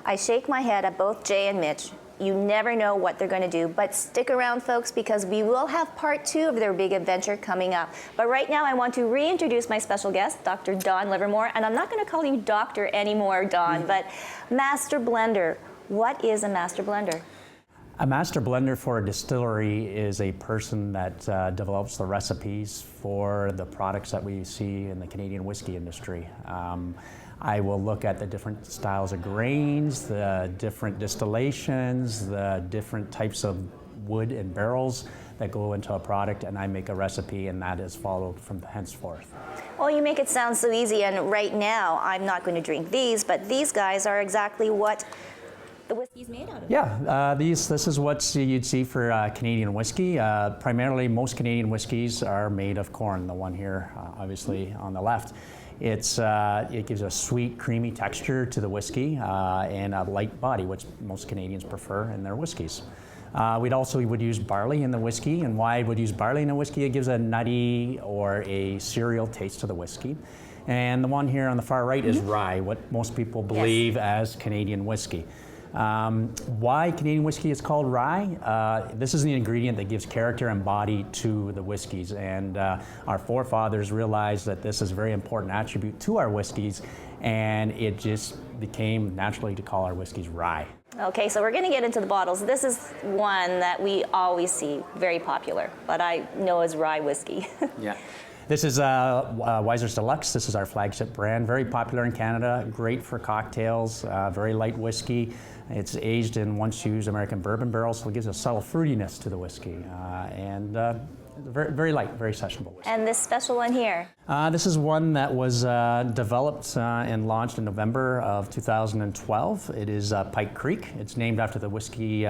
I shake my head at both Jay and Mitch. You never know what they're going to do, but stick around, folks, because we will have part 2 of their big adventure coming up. But right now, I want to reintroduce my special guest, Dr. Don Livermore, and I'm not going to call you doctor anymore, Don, but master blender. What is a master blender? A master blender for a distillery is a person that develops the recipes for the products that we see in the Canadian whiskey industry. I will look at the different styles of grains, the different distillations, the different types of wood and barrels that go into a product, and I make a recipe, and that is followed from henceforth. Well, you make it sound so easy, and right now I'm not going to drink these, but these guys are exactly what the whiskey's made out of. Yeah, this is what you'd see for Canadian whiskey. Primarily, most Canadian whiskeys are made of corn. The one here, obviously, on the left. It gives a sweet, creamy texture to the whiskey and a light body, which most Canadians prefer in their whiskeys. We'd use barley in the whiskey, and why I would use barley in the whiskey, it gives a nutty or a cereal taste to the whiskey. And the one here on the far right is rye, what most people believe as Canadian whiskey. Why Canadian whiskey is called rye? This is the ingredient that gives character and body to the whiskeys, and our forefathers realized that this is a very important attribute to our whiskeys, and it just became naturally to call our whiskeys rye. Okay, so we're going to get into the bottles. This is one that we always see very popular, but I know as rye whiskey. Yeah. This is Wiser's Deluxe. This is our flagship brand, very popular in Canada, great for cocktails, very light whiskey. It's aged in once-used American bourbon barrels, so it gives a subtle fruitiness to the whiskey, and very, very light, very sessionable whiskey. And this special one here? This is one that was developed and launched in November of 2012. It is Pike Creek. It's named after the whiskey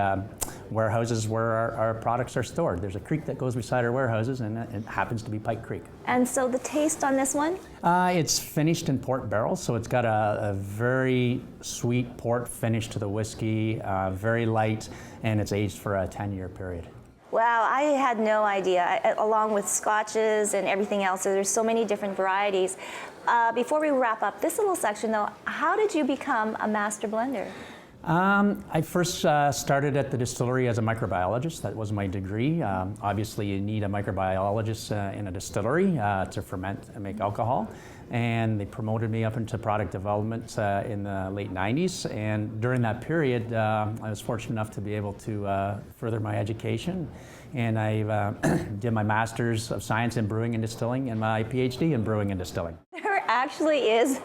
warehouses where our products are stored. There's a creek that goes beside our warehouses, and it happens to be Pike Creek. And so the taste on this one? It's finished in port barrels, so it's got a very sweet port finish to the whiskey, very light, and it's aged for a 10-year period. Wow, I had no idea. Along with scotches and everything else, there's so many different varieties. Before we wrap up this little section, though, how did you become a master blender? I first started at the distillery as a microbiologist. That was my degree. Obviously, you need a microbiologist in a distillery to ferment and make alcohol. And they promoted me up into product development in the late 90s. And during that period, I was fortunate enough to be able to further my education. And I did my Master's of Science in Brewing and Distilling and my PhD in Brewing and Distilling. There actually is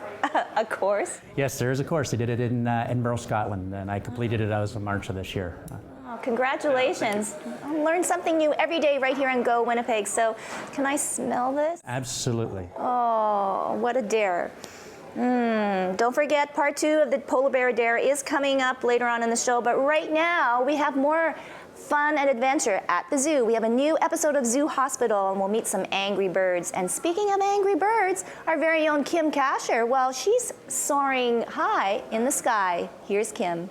a course? Yes, there is a course. I did it in Edinburgh, Scotland, and I completed it as of March of this year. Oh, congratulations. I learn something new every day right here on Go Winnipeg. So can I smell this? Absolutely. Oh, what a dare. Don't forget, part 2 of the Polar Bear Dare is coming up later on in the show, but right now we have more fun and adventure at the zoo. We have a new episode of Zoo Hospital, and we'll meet some angry birds. And speaking of angry birds, our very own Kim Kasher, well, she's soaring high in the sky. Here's Kim.